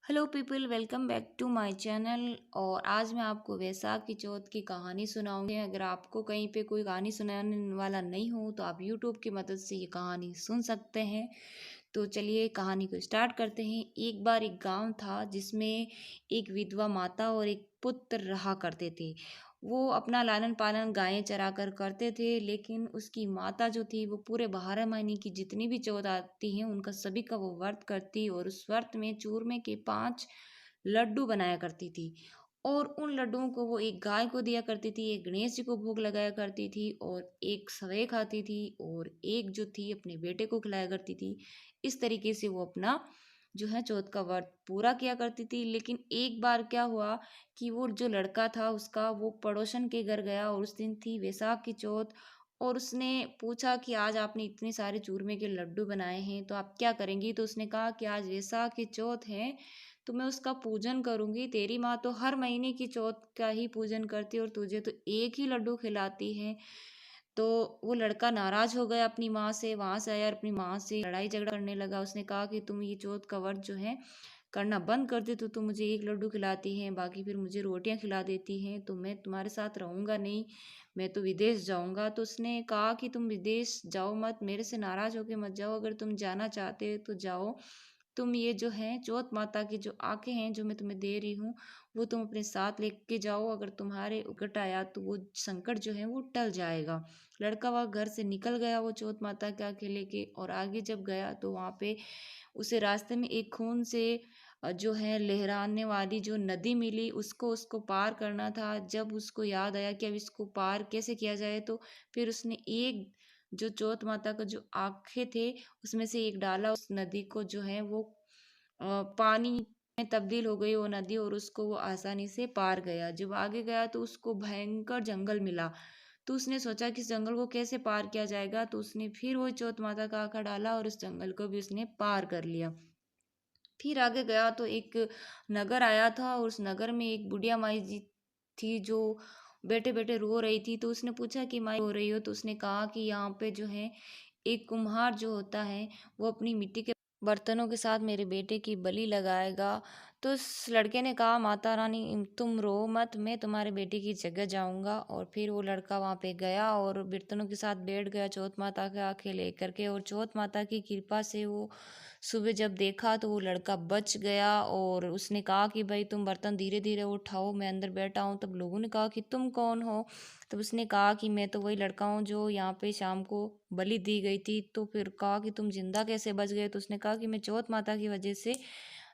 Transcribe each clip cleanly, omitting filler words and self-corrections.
Hello people, welcome back to my channel. और आज मैं आपको वैशाख की चौथ की कहानी सुनाऊंगी। अगर आपको कहीं पे कोई कहानी सुनाने वाला नहीं हो तो आप यूट्यूब की मदद से ये कहानी सुन सकते हैं। तो चलिए कहानी को स्टार्ट करते हैं। एक बार एक गांव था जिसमें एक विधवा माता और एक पुत्र रहा करते थे। वो अपना लालन पालन गायें चरा कर करते थे, लेकिन उसकी माता जो थी वो पूरे 12 महीने की जितनी भी चौथ आती हैं उनका सभी का वो व्रत करती और उस व्रत में चूरमे के 5 लड्डू बनाया करती थी। और उन लड्डुओं को वो एक गाय को दिया करती थी, एक गणेश जी को भोग लगाया करती थी और एक सवै खाती थी और एक जो थी अपने बेटे को खिलाया करती थी। इस तरीके से वो अपना जो है चौथ का व्रत पूरा किया करती थी। लेकिन एक बार क्या हुआ कि वो जो लड़का था उसका वो पड़ोसन के घर गया और उस दिन थी वैशाख की चौथ। और उसने पूछा कि आज आपने इतने सारे चूरमे के लड्डू बनाए हैं तो आप क्या करेंगी। तो उसने कहा कि आज वैशाख की चौथ है तो मैं उसका पूजन करूंगी। तेरी माँ तो हर महीने की चौथ का ही पूजन करती है और तुझे तो एक ही लड्डू खिलाती है। तो वो लड़का नाराज हो गया अपनी माँ से, वहां से आया और अपनी माँ से लड़ाई झगड़ा करने लगा। उसने कहा कि तुम ये चौथ का व्रत जो है करना बंद कर दे तो तुम मुझे एक लड्डू खिलाती हैं, बाकी फिर मुझे रोटियां खिला देती हैं, तो मैं तुम्हारे साथ रहूंगा नहीं, मैं तो विदेश जाऊंगा। तो उसने कहा कि तुम विदेश जाओ मत, मेरे से नाराज होके मत जाओ, अगर तुम जाना चाहते हो तो जाओ। तुम ये जो है चौथ माता की जो आंखें हैं जो मैं तुम्हें दे रही हूँ वो तुम अपने साथ लेके जाओ, अगर तुम्हारे उकट आया तो वो संकट जो है वो टल जाएगा। लड़का वह घर से निकल गया वो चौथ माता के आंखें लेके, और आगे जब गया तो वहाँ पे उसे रास्ते में एक खून से जो है लहराने वाली जो नदी मिली, उसको उसको पार करना था। जब उसको याद आया कि अब इसको पार कैसे किया जाए तो फिर उसने एक जो चौथ माता का जो आंखें थे उसमें से एक डाला, उस नदी को जो है वो पानी में तब्दील हो गई वो नदी और उसको वो आसानी से पार गया। जब आगे गया तो उसको भयंकर जंगल मिला। तो उसने सोचा कि इस जंगल को कैसे पार किया जाएगा, तो उसने फिर वो चौथ माता का आंखा डाला और उस जंगल को भी उसने पार कर लिया। फिर आगे गया तो एक नगर आया था और उस नगर में एक बुढ़िया माई जी थी जो बैठे बैठे रो रही थी। तो उसने पूछा कि माई रो रही हो, तो उसने कहा कि यहाँ पे जो है एक कुम्हार जो होता है वो अपनी मिट्टी के बर्तनों के साथ मेरे बेटे की बलि लगाएगा। तो उस लड़के ने कहा माता रानी तुम रो मत, मैं तुम्हारे बेटे की जगह जाऊंगा। और फिर वो लड़का वहाँ पे गया और बर्तनों के साथ बैठ गया चौथ माता के आंखें लेकर के, और चौथ माता की कृपा से वो सुबह जब देखा तो वो लड़का बच गया। और उसने कहा कि भाई तुम बर्तन धीरे धीरे उठाओ, मैं अंदर बैठा हूँ। तब लोगों ने कहा कि तुम कौन हो। तब उसने कहा कि मैं तो वही लड़का हूँ जो यहाँ पे शाम को बलि दी गई थी। तो फिर कहा कि तुम जिंदा कैसे बच गए। तो उसने कहा कि मैं चौथ माता की वजह से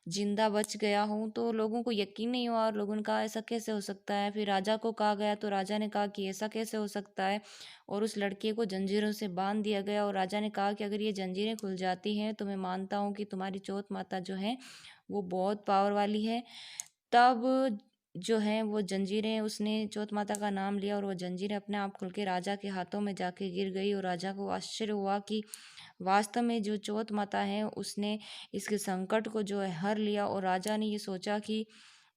जिंदा बच गया हूँ। तो लोगों को यकीन नहीं हुआ और लोगों ने कहा ऐसा कैसे हो सकता है। फिर राजा को कहा गया तो राजा ने कहा कि ऐसा कैसे हो सकता है, और उस लड़के को जंजीरों से बांध दिया गया। और राजा ने कहा कि अगर ये जंजीरें खुल जाती हैं तो मैं मानता हूँ कि तुम्हारी चौथ माता जो है वो बहुत पावर वाली है। तब जो है वो जंजीरें, उसने चौथ माता का नाम लिया और वो जंजीरें अपने आप खुल के राजा के हाथों में जाके गिर गई। और राजा को आश्चर्य हुआ कि वास्तव में जो चौथ माता है उसने इसके संकट को जो है हर लिया। और राजा ने ये सोचा कि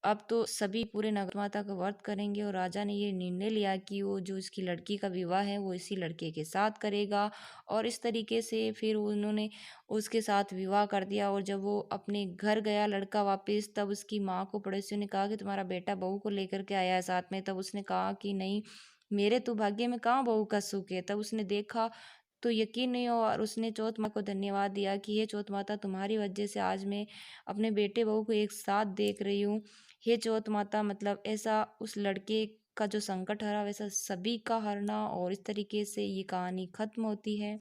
अब तो सभी पूरे नगर माता का व्रत करेंगे, और राजा ने ये निर्णय लिया कि वो जो इसकी लड़की का विवाह है वो इसी लड़के के साथ करेगा। और इस तरीके से फिर उन्होंने उसके साथ विवाह कर दिया। और जब वो अपने घर गया लड़का वापस, तब उसकी माँ को पड़ोसियों ने कहा कि तुम्हारा बेटा बहू को लेकर के आया है साथ में। तब उसने कहा कि नहीं, मेरे तो भाग्य में कहाँ बहू का सुख है। तब उसने देखा तो यकीन नहीं हुआ और उसने चौथ माँ को धन्यवाद दिया कि हे चौथ माता, तुम्हारी वजह से आज मैं अपने बेटे बहू को एक साथ देख रही हूँ। हे चौथ माता, मतलब ऐसा उस लड़के का जो संकट हरा वैसा सभी का हरना। और इस तरीके से ये कहानी खत्म होती है।